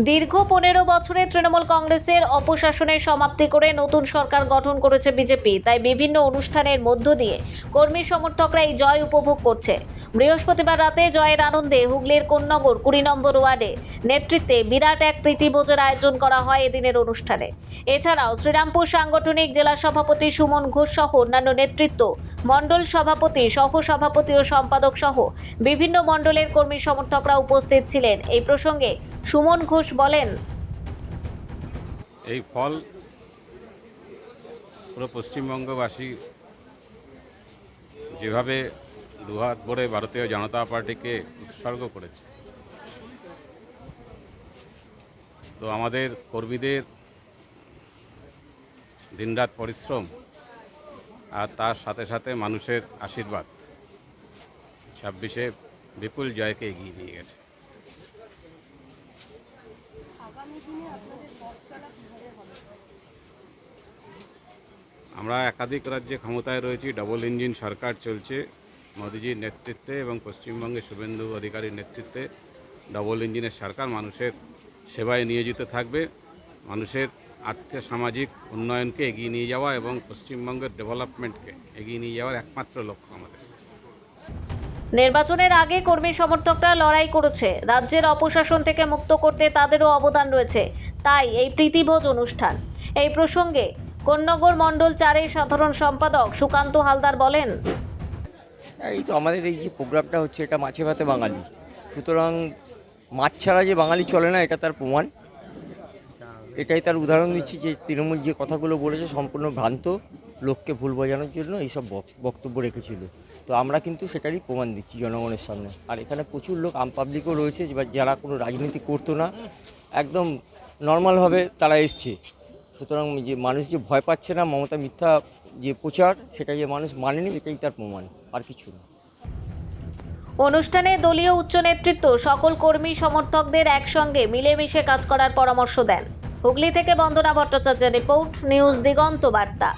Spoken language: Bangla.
দীর্ঘ 15 বছরে তৃণমূল কংগ্রেসের অপশাসনের সমাপ্তি করে নতুন সরকার গঠন করেছে বিজেপি। তাই বিভিন্ন অনুষ্ঠানের মধ্য দিয়ে কর্মী সমর্থকরা এই জয় উপভোগ করছে। বৃহস্পতিবার রাতে জয়ের আনন্দে হুগলির কোন্নগর 20 নম্বর ওয়ার্ডে নেতৃত্বে বিরাট এক প্রীতিভোজের আয়োজন করা হয় এদিনের অনুষ্ঠানে। এছাড়াও শ্রীরামপুর সাংগঠনিক জেলা সভাপতি সুমন ঘোষ সহ অন্যান্য নেতৃত্ব, মণ্ডল সভাপতি, সহ সভাপতি ও সম্পাদক সহ বিভিন্ন মণ্ডলের কর্মী সমর্থকরা উপস্থিত ছিলেন। এই প্রসঙ্গে সুমন ঘোষ বলেন, এই ফল পুরো পশ্চিমবঙ্গবাসী যেভাবে দুহাত ভরে ভারতীয় জনতা পার্টিকে উৎসর্গ করেছে, তো আমাদের কর্মীদের দিনরাত পরিশ্রম আর তার সাথে সাথে মানুষের আশীর্বাদ 26-এ বিপুল জয়কে এগিয়ে নিয়ে গেছে। আমরা একাধিক রাজ্যে ক্ষমতায় রয়েছি, ডবল ইঞ্জিন সরকার চলছে মোদিজির নেতৃত্বে এবং পশ্চিমবঙ্গে শুভেন্দু অধিকারীর নেতৃত্বে ডবল ইঞ্জিনের সরকার মানুষের সেবায় নিয়োজিত থাকবে। মানুষের আর্থিক সামাজিক উন্নয়নকে এগিয়ে নিয়ে যাওয়া এবং পশ্চিমবঙ্গের ডেভেলপমেন্টকে এগিয়ে নিয়ে যাওয়ার একমাত্র লক্ষ্য আমাদের। নির্বাচনের আগে কর্মী সমর্থকরা লড়াই করেছে, রাজ্যের অপশাসন থেকে মুক্ত করতে তাদেরও অবদান রয়েছে, তাই এই প্রীতিভোজ অনুষ্ঠান। এই প্রসঙ্গে কোন্নগর মণ্ডল 4-এর সাধারণ সম্পাদক সুকান্ত হালদার বলেন, এই তো আমাদের এই যে প্রোগ্রামটা হচ্ছে, এটা মাছে ভাতে বাঙালি, সুতরাং মাছ ছাড়া যে বাঙালি চলে না এটা তার প্রমাণ। এটাই তার উদাহরণ দিচ্ছি যে তৃণমূল যে কথাগুলো বলেছে সম্পূর্ণ ভ্রান্ত, লোককে ভুল বোঝানোর জন্য এইসব বক্তব্য রেখেছিল। তো আমরা কিন্তু সেটারই প্রমাণ দিচ্ছি জনগণের সামনে। আর এখানে প্রচুর লোক আম পাবলিকও রয়েছে যারা কোনো রাজনীতি করতো না, একদম নর্মালভাবে তারা এসছে। সুতরাং যে মানুষ যে ভয় পাচ্ছে না, মমতা মিথ্যা যে প্রচার সেটা যে মানুষ মানেনি, এটাই তার প্রমাণ, আর কিছু না। অনুষ্ঠানে দলীয় উচ্চ নেতৃত্ব সকল কর্মী সমর্থকদের একসঙ্গে মিলেমিশে কাজ করার পরামর্শ দেন। হুগলি থেকে বন্দনা ভট্টাচার্যের রিপোর্ট, নিউজ দিগন্ত বার্তা।